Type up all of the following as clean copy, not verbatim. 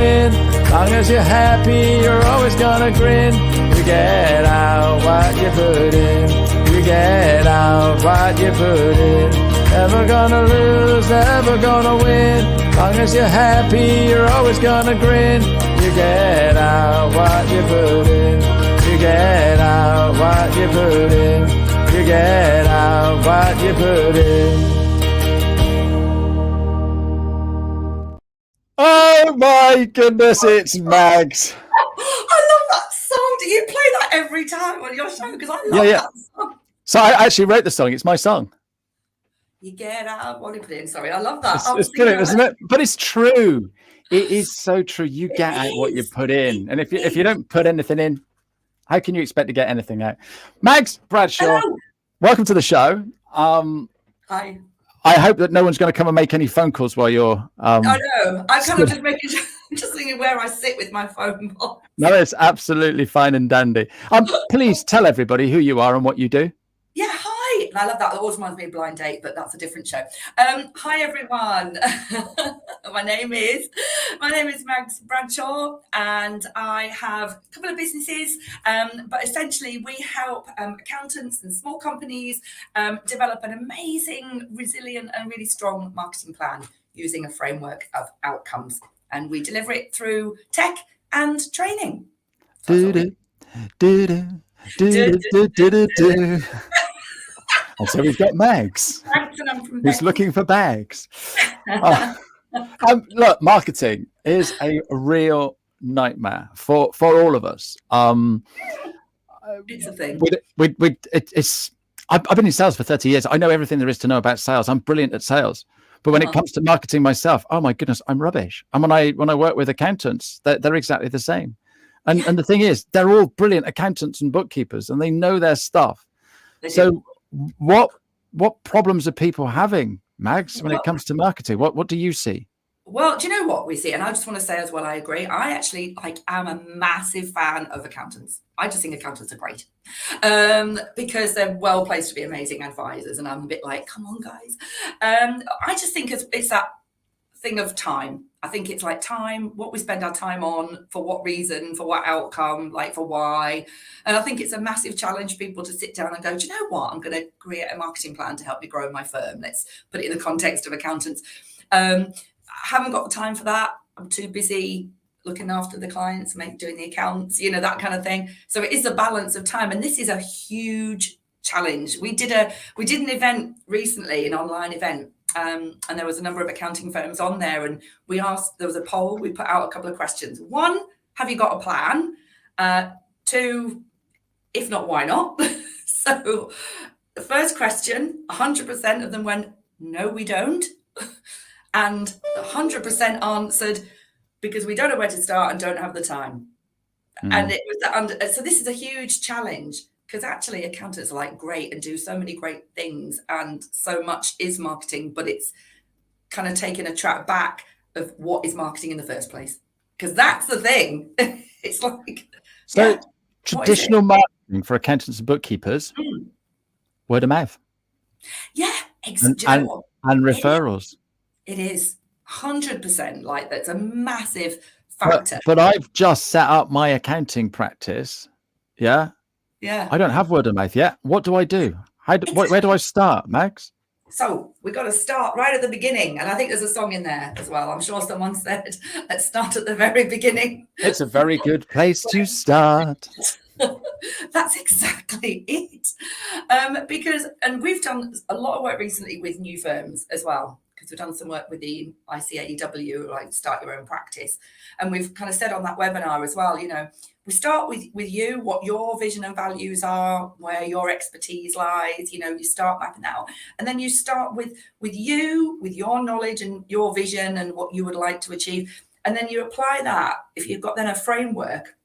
win. Long as you're happy, you're always gonna grin. You get out what you put in. You get out what you put in. Never gonna lose, never gonna win. Long as you're happy, you're always gonna grin. You get out what you put in. You get out what you put in. You get out what you put in. Oh my goodness, it's Mags. I love that song. Do you play that every time on your show? Because I love that song. So I actually wrote the song. It's my song. You get out what you put in. Sorry, I love that. It's brilliant, isn't it? But it's true. It is so true. You get out what you put in. And if you don't put anything in, how can you expect to get anything out? Mags Bradshaw, welcome to the show. Hi. I hope that no one's going to come and make any phone calls while you're... I know. I'm kind of just making sure, just thinking where I sit with my phone box. No, it's absolutely fine and dandy. Please tell everybody who you are and what you do. Yeah, hi. And I love that. That always reminds me of Blind Date, but that's a different show. Hi, everyone. My name is Mags Bradshaw, and I have a couple of businesses, but essentially we help accountants and small companies develop an amazing, resilient and really strong marketing plan using a framework of outcomes. And we deliver it through tech and training. And so we've got Mags, who's looking for bags. Look, marketing is a real nightmare for all of us. It's a thing. I've been in sales for 30 years. I know everything there is to know about sales. I'm brilliant at sales. But when it comes to marketing myself, oh my goodness, I'm rubbish. And when I work with accountants, they're exactly the same. And the thing is, they're all brilliant accountants and bookkeepers, and they know their stuff. So what problems are people having, Mags, when it comes to marketing? What do you see? Well, do you know what we see? And I just want to say as well, I agree. I actually am a massive fan of accountants. I just think accountants are great because they're well placed to be amazing advisors. And I'm a bit like, come on, guys. I just think it's that thing of time. I think it's like time, what we spend our time on, for what reason, for what outcome, like for why. And I think it's a massive challenge for people to sit down and go, do you know what? I'm going to create a marketing plan to help me grow my firm. Let's put it in the context of accountants. I haven't got the time for that. I'm too busy looking after the clients, doing the accounts, that kind of thing. So it is a balance of time. And this is a huge challenge. We did an event recently, an online event. And there was a number of accounting firms on there, and there was a poll. We put out a couple of questions. 1, have you got a plan? 2, if not, why not? So the first question, 100% of them went, no, we don't. And 100% answered, because we don't know where to start and don't have the time. And it was so this is a huge challenge. Because actually accountants are like great and do so many great things, and so much is marketing, but it's kind of taking a track back of what is marketing in the first place. Because that's the thing. It's like traditional marketing for accountants and bookkeepers, word of mouth. Yeah, exactly. And referrals. It is 100%. Like, that's a massive factor. But I've just set up my accounting practice. Yeah. I don't have word of mouth yet. What do I do? Where do I start, Mags? So we've got to start right at the beginning. And I think there's a song in there as well. I'm sure someone said, let's start at the very beginning. It's a very good place to start. That's exactly it. And we've done a lot of work recently with new firms as well, because we've done some work with the ICAEW, like Start Your Own Practice. And we've kind of said on that webinar as well, we start with you, what your vision and values are, where your expertise lies, you start mapping that out. And then you start with you, with your knowledge and your vision and what you would like to achieve. And then you apply that. If you've got then a framework,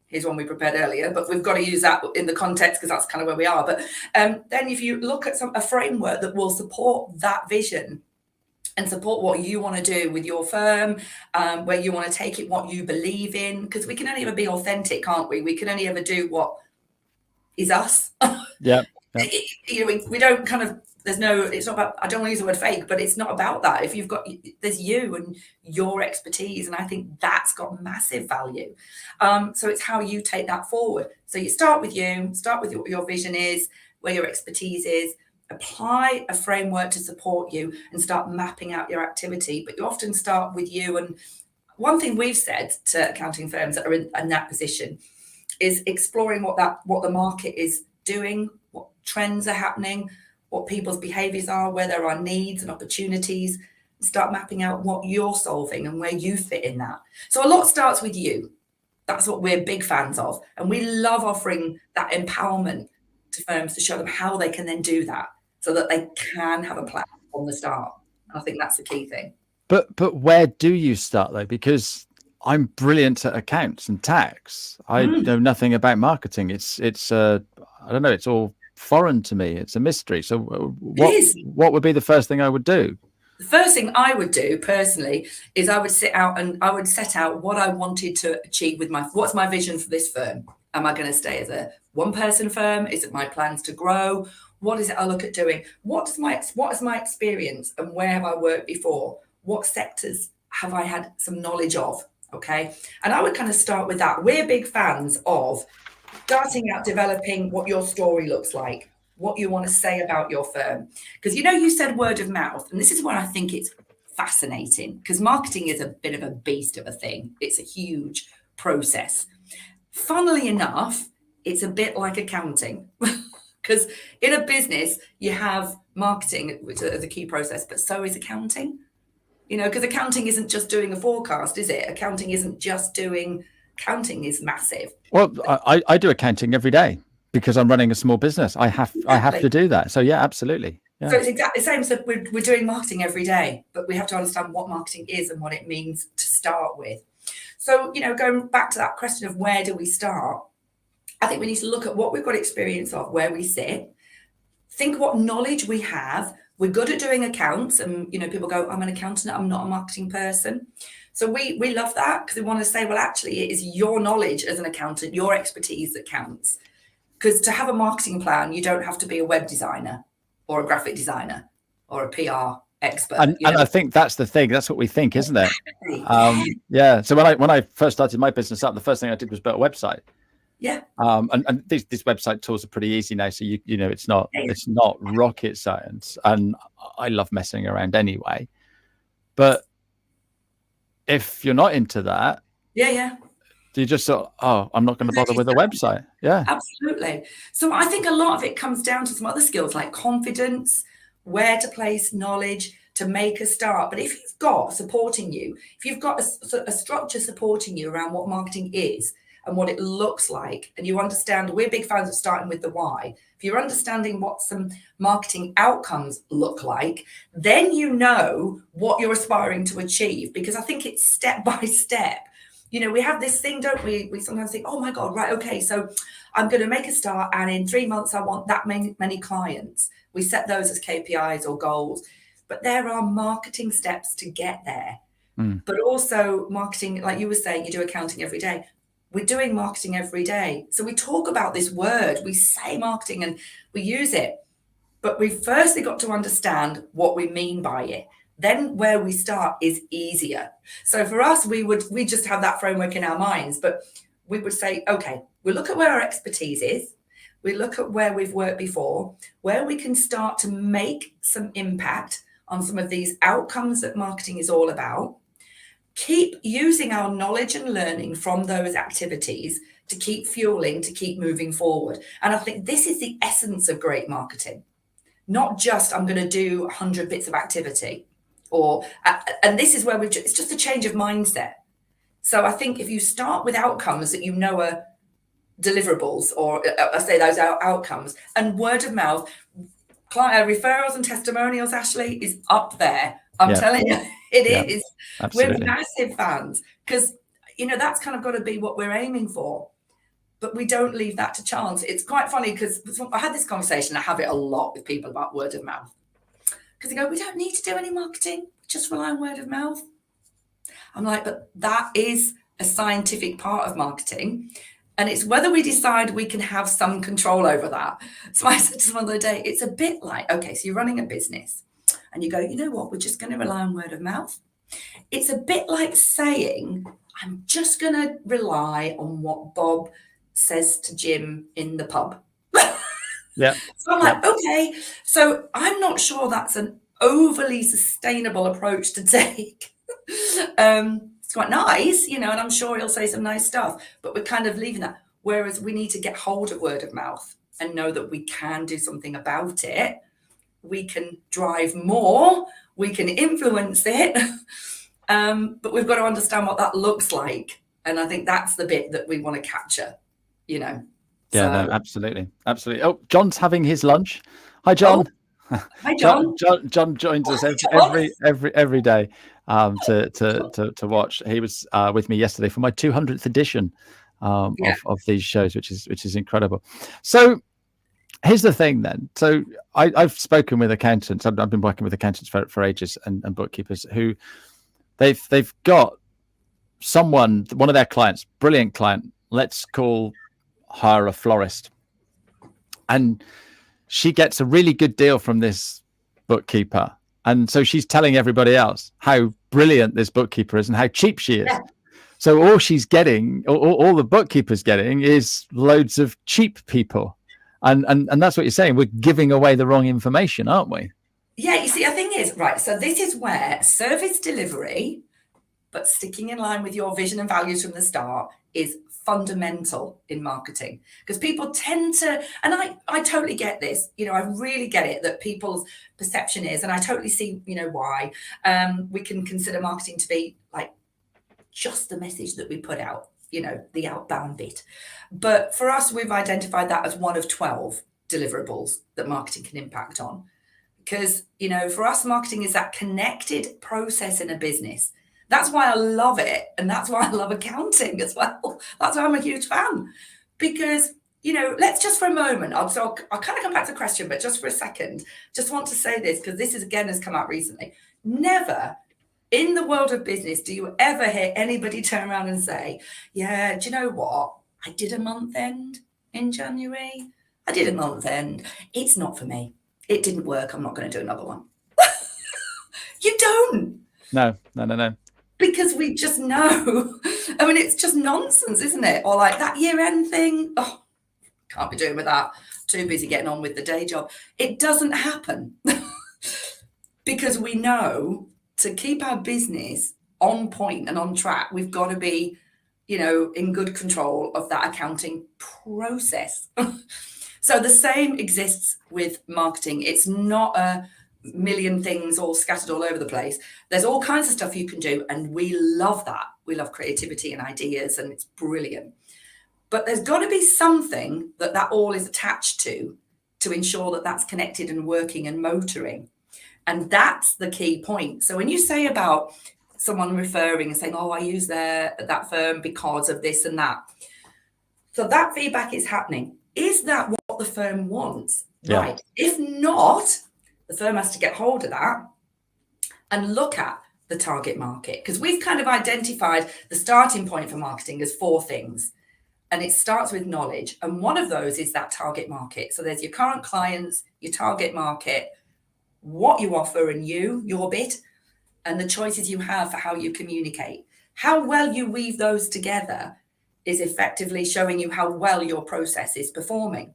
here's one we prepared earlier, but we've got to use that in the context because that's kind of where we are. But then if you look at a framework that will support that vision and support what you want to do with your firm, where you want to take it, what you believe in, because we can only ever be authentic, can't we? We can only ever do what is us. Yeah. We don't kind of There's no, it's not about, I don't want to use the word fake, but it's not about that. If you've got, there's you and your expertise. And I think that's got massive value. So it's how you take that forward. So you start with you, start with what your vision is, where your expertise is, apply a framework to support you and start mapping out your activity. But you often start with you. And one thing we've said to accounting firms that are in that position is exploring what the market is doing, what trends are happening, what people's behaviors are, where there are needs and opportunities, and start mapping out what you're solving and where you fit in that. So a lot starts with you. That's what we're big fans of. And we love offering that empowerment to firms to show them how they can then do that so that they can have a plan from the start. I think that's the key thing. But where do you start though? Because I'm brilliant at accounts and tax. I know nothing about marketing. It's I don't know. It's all foreign to me. It's a mystery. So what would be the first thing I would do? The first thing I would do personally is I would set out what I wanted to achieve with what's my vision for this firm? Am I going to stay as a one-person firm? Is it my plans to grow? What is it I look at doing? What is my experience and where have I worked before? What sectors have I had some knowledge of? Okay. And I would kind of start with that. We're big fans of starting out developing what your story looks like, what you want to say about your firm. Because, you said word of mouth, and this is where I think it's fascinating because marketing is a bit of a beast of a thing. It's a huge process. Funnily enough, it's a bit like accounting because in a business, you have marketing, which is a key process, but so is accounting. Because accounting isn't just doing a forecast, is it? Accounting is massive. Well, I do accounting every day because I'm running a small business. I have to do that. So yeah, absolutely. Yeah. So it's exactly the same. So we're doing marketing every day, but we have to understand what marketing is and what it means to start with. So, going back to that question of where do we start, I think we need to look at what we've got experience of, where we sit, think what knowledge we have. We're good at doing accounts and, people go, I'm an accountant, I'm not a marketing person. So we love that because we want to say, well, actually, it is your knowledge as an accountant, your expertise that counts. Because to have a marketing plan, you don't have to be a web designer or a graphic designer or a PR expert. And I think that's the thing. That's what we think, isn't it? Yeah. So when I first started my business up, the first thing I did was build a website. Yeah. And these website tools are pretty easy now. So it's not rocket science, and I love messing around anyway. But if you're not into that, do you just sort of, I'm not going to bother with a website? Yeah, absolutely. So I think a lot of it comes down to some other skills like confidence, where to place knowledge to make a start. But if you've got supporting you, if you've got a structure supporting you around what marketing is and what it looks like, and you understand, we're big fans of starting with the why. If you're understanding what some marketing outcomes look like, then you know what you're aspiring to achieve, because I think it's step by step. We have this thing, don't we? We sometimes think, oh my God, right, okay, so I'm going to make a start and in 3 months I want that many clients. We set those as KPIs or goals, but there are marketing steps to get there. But also marketing, like you were saying, you do accounting every day. We're doing marketing every day. So we talk about this word, we say marketing and we use it, but we've firstly got to understand what we mean by it. Then where we start is easier. So for us, we just have that framework in our minds, but we would say, okay, we look at where our expertise is. We look at where we've worked before, where we can start to make some impact on some of these outcomes that marketing is all about. Keep using our knowledge and learning from those activities to keep fueling, to keep moving forward. And I think this is the essence of great marketing. Not just, I'm going to do 100 bits of activity. And this is where it's just a change of mindset. So I think if you start with outcomes that are deliverables, or I say those outcomes, and word of mouth, client referrals and testimonials, Ashley, is up there. I'm telling you, it is. Absolutely. We're massive fans because, that's kind of got to be what we're aiming for. But we don't leave that to chance. It's quite funny because I had this conversation, I have it a lot with people about word of mouth. Because they go, we don't need to do any marketing, just rely on word of mouth. I'm like, but that is a scientific part of marketing. And it's whether we decide we can have some control over that. So I said to someone the other day, it's a bit like, okay, so you're running a business and you go, you know what, we're just going to rely on word of mouth. It's a bit like saying, I'm just going to rely on what Bob says to Jim in the pub. Yeah. So I'm like, okay, so I'm not sure that's an overly sustainable approach to take. It's quite nice, and I'm sure he'll say some nice stuff, but we're kind of leaving that. Whereas we need to get hold of word of mouth and know that we can do something about it. We can drive more, we can influence it, but we've got to understand what that looks like. And I think that's the bit that we want to capture, Yeah, So, no, absolutely. Oh, John's having his lunch. Hi, John. Hi, John. John joins us every day to watch. He was with me yesterday for my 200th edition of these shows, which is incredible. So here's the thing then. So I've spoken with accountants. I've been working with accountants for ages and bookkeepers who they've got one of their clients, brilliant client. Let's call her a florist, and she gets a really good deal from this bookkeeper, and so she's telling everybody else how brilliant this bookkeeper is and how cheap she is. So all she's getting, all the bookkeeper's getting, is loads of cheap people, and that's what you're saying. We're giving away the wrong information, aren't we? Yeah, you see, the thing is, right, so this is where service delivery, but sticking in line with your vision and values from the start, is fundamental in marketing, because people tend to, and I totally get this, I really get it, that people's perception is, and I totally see, why we can consider marketing to be like just the message that we put out, the outbound bit. But for us, we've identified that as one of 12 deliverables that marketing can impact on. Because, for us, marketing is that connected process in a business. That's why I love it. And that's why I love accounting as well. That's why I'm a huge fan. Because, let's just for a moment, I'll kind of come back to the question, but just for a second, just want to say this, because this has come out recently. Never in the world of business do you ever hear anybody turn around and say, yeah, do you know what? I did a month end in January. I did a month end. It's not for me. It didn't work. I'm not going to do another one. You don't. No. Because we just know. I mean, it's just nonsense, isn't it? Or like that year-end thing. Oh, can't be doing with that. Too busy getting on with the day job. It doesn't happen. Because we know to keep our business on point and on track, we've got to be, in good control of that accounting process. So the same exists with marketing. It's not a million things all scattered all over the place. There's all kinds of stuff you can do, and we love that. We love creativity and ideas, and it's brilliant. But there's got to be something that all is attached to ensure that that's connected and working and motoring. And that's the key point. So when you say about someone referring and saying, oh, I use that firm because of this and that. So that feedback is happening. Is that what the firm wants? Yeah. Right. If not, the firm has to get hold of that and look at the target market, because we've kind of identified the starting point for marketing as 4 things. And it starts with knowledge. And one of those is that target market. So there's your current clients, your target market, what you offer and your bit, and the choices you have for how you communicate. How well you weave those together is effectively showing you how well your process is performing.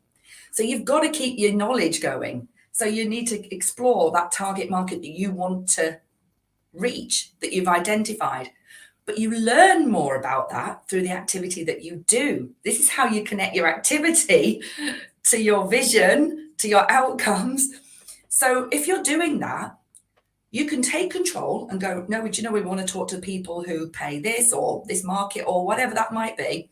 So you've got to keep your knowledge going. So you need to explore that target market that you want to reach, that you've identified. But you learn more about that through the activity that you do. This is how you connect your activity to your vision, to your outcomes. So if you're doing that, you can take control and go, no, we want to talk to people who pay this or this market or whatever that might be.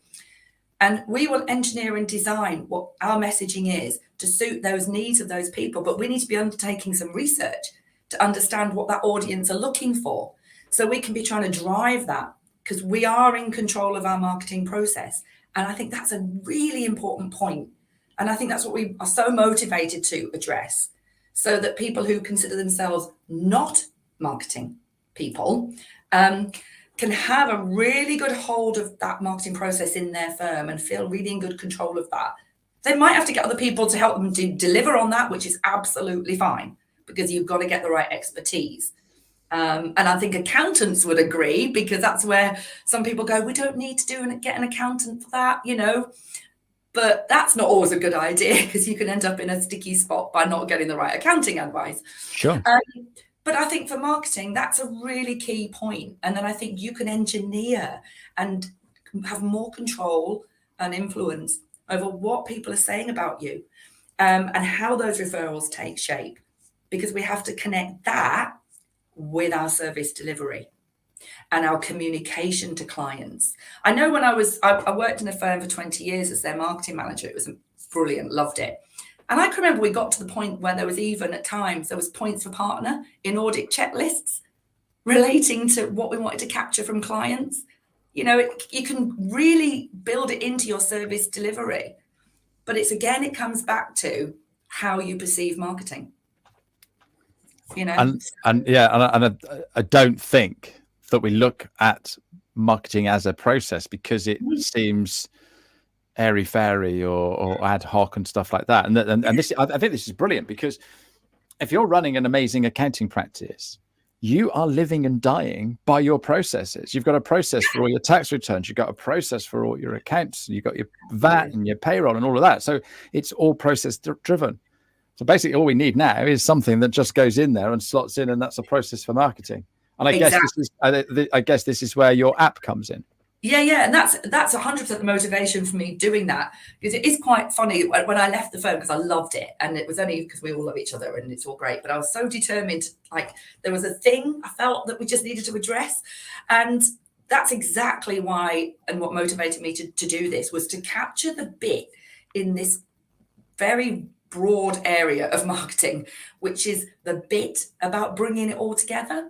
And we will engineer and design what our messaging is to suit those needs of those people. But we need to be undertaking some research to understand what that audience are looking for. So we can be trying to drive that, because we are in control of our marketing process. And I think that's a really important point. And I think that's what we are so motivated to address, so that people who consider themselves not marketing people can have a really good hold of that marketing process in their firm and feel really in good control of that. They might have to get other people to help them to deliver on that, which is absolutely fine, because you've got to get the right expertise. And I think accountants would agree, because that's where some people go, we don't need to get an accountant for that, you know. But that's not always a good idea, because you can end up in a sticky spot by not getting the right accounting advice. Sure. But I think for marketing, that's a really key point. And then I think you can engineer and have more control and influence over what people are saying about you, and how those referrals take shape, because we have to connect that with our service delivery and our communication to clients. I know when I worked in a firm for 20 years as their marketing manager. It was brilliant, loved it. And I can remember we got to the point where there was even at times, there was points for partner in audit checklists relating to what we wanted to capture from clients. You know, you can really build it into your service delivery. But it comes back to how you perceive marketing. You know? And I don't think that we look at marketing as a process, because it seems airy fairy or ad hoc and stuff like that. And this, I think this is brilliant, because if you're running an amazing accounting practice, you are living and dying by your processes. You've got a process for all your tax returns. You've got a process for all your accounts. You've got your VAT and your payroll and all of that. So it's all process driven. So basically all we need now is something that just goes in there and slots in, and that's a process for marketing. And I guess this is where your app comes in. Yeah, and that's 100% the motivation for me doing that, because it is quite funny when I left the firm, because I loved it, and it was only because we all love each other and it's all great, but I was so determined, like there was a thing I felt that we just needed to address, and that's exactly why, and what motivated me to do this was to capture the bit in this very broad area of marketing, which is the bit about bringing it all together.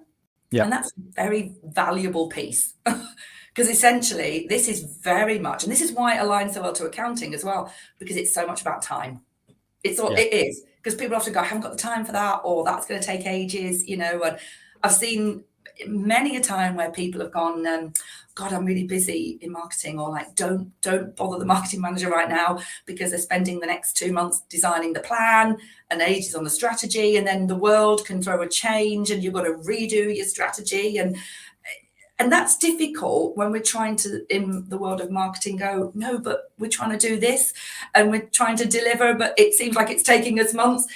Yeah. And that's a very valuable piece. Because essentially, this is very much, and this is why it aligns so well to accounting as well, because it's so much about time. It is, because people often go, I haven't got the time for that, or that's going to take ages, you know. And I've seen many a time where people have gone, God, I'm really busy in marketing, or like, don't bother the marketing manager right now, because they're spending the next 2 months designing the plan and ages on the strategy, and then the world can throw a change and you've got to redo your strategy. And that's difficult when we're trying to, in the world of marketing, go, no, but we're trying to do this and we're trying to deliver, but it seems like it's taking us months.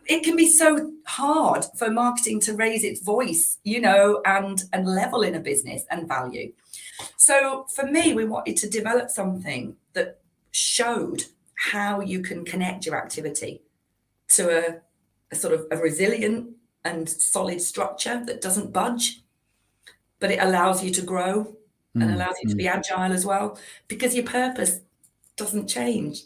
It can be so hard for marketing to raise its voice, you know, and level in a business and value. So for me, we wanted to develop something that showed how you can connect your activity to a sort of a resilient and solid structure that doesn't budge, but it allows you to grow and allows you to be agile as well, because your purpose doesn't change.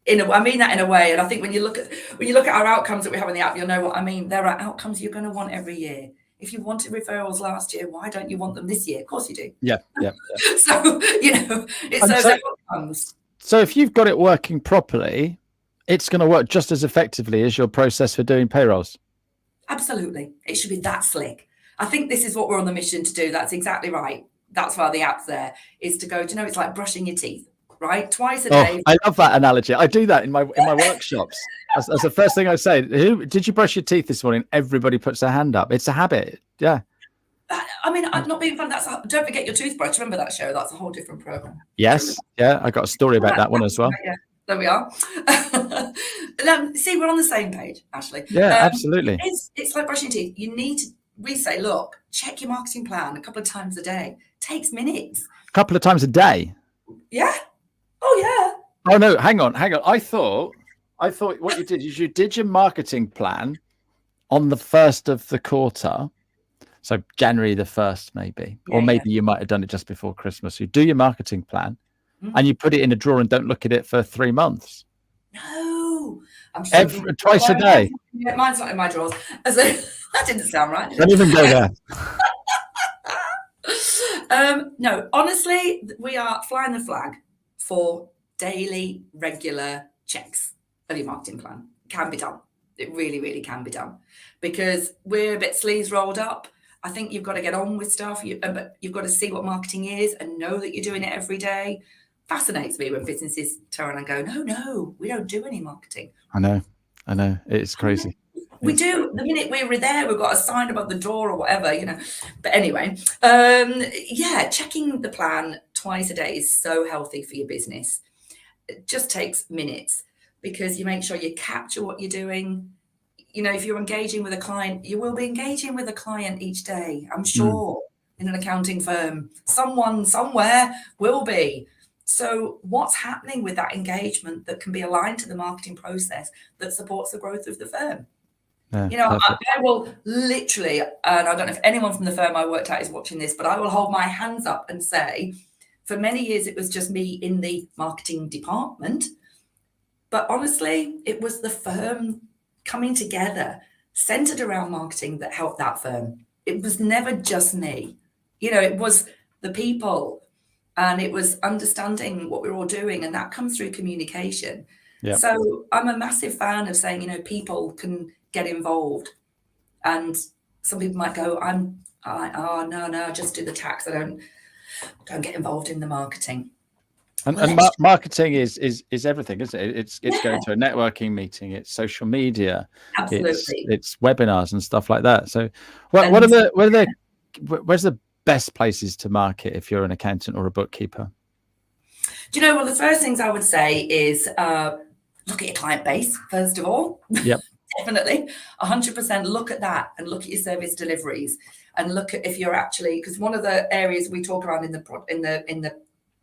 I mean that in a way, and I think when you look at our outcomes that we have in the app, you'll know what I mean. There are outcomes you're going to want every year. If you wanted referrals last year, why don't you want them this year? Of course you do. Yeah. So, you know, it's those outcomes. So if you've got it working properly, it's going to work just as effectively as your process for doing payrolls. Absolutely. It should be that slick. I think this is what we're on the mission to do. That's exactly right. That's why the app's there, is to go, do you know, it's like brushing your teeth, right? Twice a day. I love that analogy. I do that in my workshops. That's the first thing I say. Who did you brush your teeth this morning? Everybody puts their hand up. It's a habit. Yeah. I mean, I'm not being funny. Don't forget your toothbrush. Remember that show? That's a whole different program. Yes. Yeah. I got a story about that one as well. Yeah. There we are. See, we're on the same page, Ashley. Yeah, absolutely. It's like brushing your teeth. We say, look, check your marketing plan a couple of times a day. It takes minutes. A couple of times a day? Yeah. Oh, yeah. Oh, no, hang on. I thought what you did is you did your marketing plan on the 1st of the quarter. So January the 1st, maybe. Yeah, or maybe you might have done it just before Christmas. You do your marketing plan and you put it in a drawer and don't look at it for 3 months. No. I'm sure twice a day. Mine's not in my drawers. That didn't sound right. Don't even go there. No, honestly, we are flying the flag for daily, regular checks of your marketing plan. It can be done. It really, really can be done, because we're a bit sleeves rolled up. I think you've got to get on with stuff, but you've got to see what marketing is and know that you're doing it every day. Fascinates me when businesses turn and go, no, we don't do any marketing. I know. It's crazy. We do. The minute we were there, we've got a sign above the door or whatever, you know. But anyway, checking the plan twice a day is so healthy for your business. It just takes minutes because you make sure you capture what you're doing. You know, if you're engaging with a client, you will be engaging with a client each day, I'm sure, in an accounting firm. Someone somewhere will be. So what's happening with that engagement that can be aligned to the marketing process that supports the growth of the firm? Yeah, you know, I will literally, and I don't know if anyone from the firm I worked at is watching this, but I will hold my hands up and say, for many years, it was just me in the marketing department. But honestly, it was the firm coming together, centered around marketing, that helped that firm. It was never just me. You know, it was the people, and it was understanding what we're all doing, and that comes through communication. Yeah. So I'm a massive fan of saying, you know, people can get involved. And some people might go, oh no, just do the tax. I don't get involved in the marketing. And marketing is everything, isn't it? It's going to a networking meeting, it's social media, absolutely, it's webinars and stuff like that. So where's the best places to market if you're an accountant or a bookkeeper? Do you know, well, the first things I would say is look at your client base, first of all. Yep. Definitely 100% look at that, and look at your service deliveries, and look at if you're actually, because one of the areas we talk around in the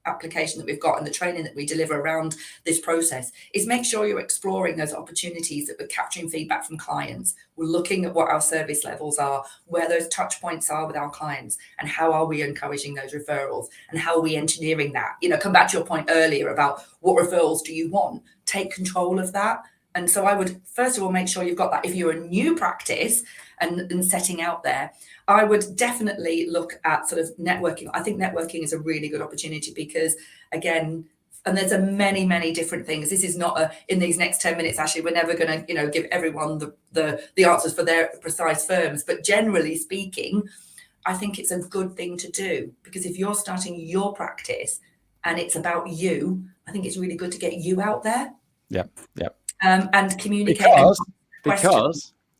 application that we've got and the training that we deliver around this process is make sure you're exploring those opportunities, that we're capturing feedback from clients. We're looking at what our service levels are, where those touch points are with our clients, and how are we encouraging those referrals, and how are we engineering that. You know, come back to your point earlier about what referrals do you want, take control of that. And so I would, first of all, make sure you've got that. If you're a new practice and setting out there, I would definitely look at sort of networking. I think networking is a really good opportunity because, again, and there's many different things. This is not in these next 10 minutes, actually, we're never going to, you know, give everyone the answers for their precise firms. But generally speaking, I think it's a good thing to do, because if you're starting your practice and it's about you, I think it's really good to get you out there. Yep. And communicate.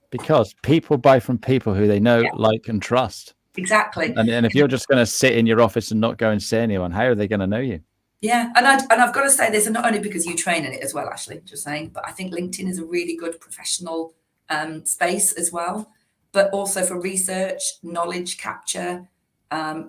Because people buy from people who they know, like, and trust. Exactly. And if you're just going to sit in your office and not go and see anyone, how are they going to know you? Yeah, and I've got to say this, and not only because you train in it as well, Ashley, just saying, but I think LinkedIn is a really good professional space as well. But also for research, knowledge capture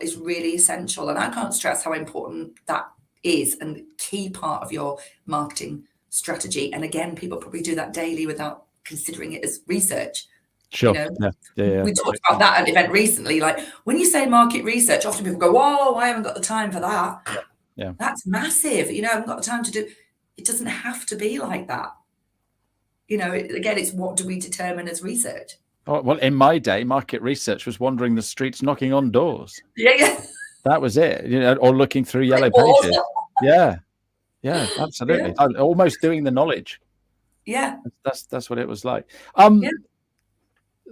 is really essential. And I can't stress how important that is, and a key part of your marketing strategy. And again, people probably do that daily without considering it as research. Sure. You know, yeah. We talked about that at an event recently. Like, when you say market research, often people go, "Whoa, I haven't got the time for that." Yeah. That's massive. You know, I haven't got the time to do. It doesn't have to be like that. You know, again, it's what do we determine as research? Oh, well, in my day, market research was wandering the streets, knocking on doors. Yeah. That was it. You know, or looking through yellow pages. Yeah, absolutely. Yeah. Almost doing the knowledge. Yeah. That's what it was like.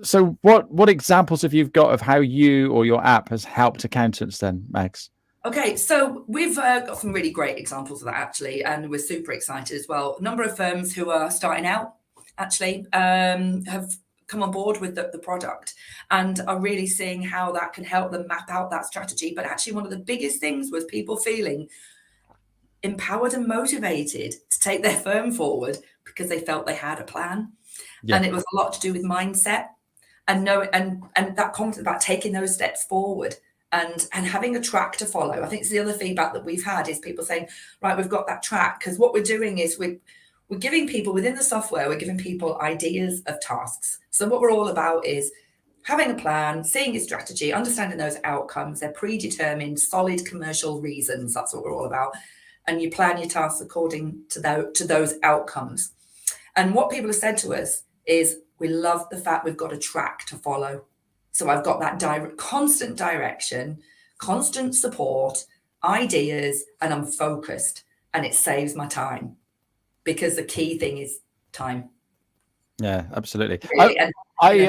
So what examples have you got of how you or your app has helped accountants then, Mags? Okay, so we've got some really great examples of that, actually, and we're super excited as well. A number of firms who are starting out, actually, have come on board with the product and are really seeing how that can help them map out that strategy. But actually, one of the biggest things was people feeling empowered and motivated to take their firm forward because they felt they had a plan. Yeah. And it was a lot to do with mindset and that confidence about taking those steps forward and having a track to follow. I think it's the other feedback that we've had is people saying, right, we've got that track, because what we're doing is we're giving people within the software, we're giving people ideas of tasks. So what we're all about is having a plan, seeing your strategy, understanding those outcomes. They're predetermined, solid commercial reasons. That's what we're all about. And you plan your tasks according to those outcomes. And what people have said to us is, we love the fact we've got a track to follow. So I've got that constant direction, constant support, ideas, and I'm focused, and it saves my time, because the key thing is time. Yeah, absolutely. Really.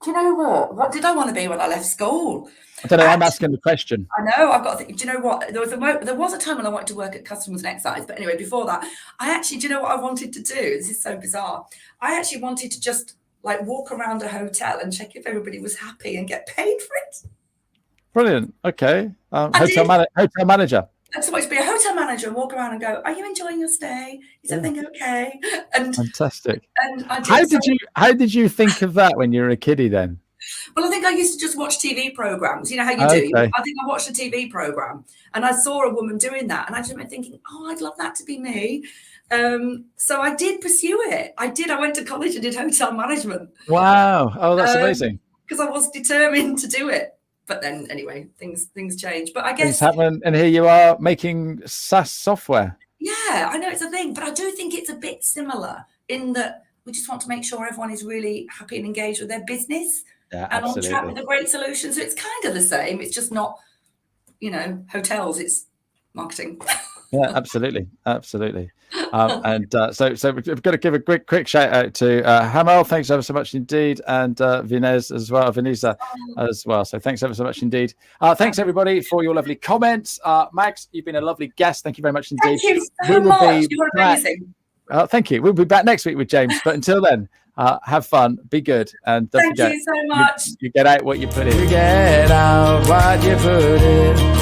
Do you know what? What did I want to be when I left school? I don't know. I'm Actually, asking the question. I know I've got to think. Do you know what? There was a time when I wanted to work at Customs and Excise, but anyway, before that, do you know what I wanted to do? This is so bizarre. I actually wanted to just like walk around a hotel and check if everybody was happy and get paid for it. Brilliant. Okay. I did. Hotel manager. I just wanted to be a hotel manager and walk around and go, "Are you enjoying your stay? Is everything okay?" And fantastic. And I did. How did you think of that when you were a kiddie then? Well, I think I used to just watch TV programs. You know how you do. Okay. I think I watched a TV program and I saw a woman doing that, and I just went thinking, "Oh, I'd love that to be me." So I did pursue it. I did. I went to college and did hotel management. Wow. Oh, that's amazing. Because I was determined to do it. But then, anyway, things change. But I guess things happen, and here you are making SaaS software. Yeah, I know it's a thing, but I do think it's a bit similar in that we just want to make sure everyone is really happy and engaged with their business and absolutely. on track with a great solution. So it's kind of the same. It's just not, hotels. It's marketing. Yeah, absolutely. So we've got to give a quick shout out to Hamel. Thanks ever so much indeed, and Vineza as well. So thanks ever so much indeed. Thanks everybody for your lovely comments. Mags, you've been a lovely guest. Thank you very much indeed. Thank you so much. You were amazing. Thank you. We'll be back next week with James. But until then, have fun, be good, and don't forget, you so much. You get out what you put in. You get out what you put in.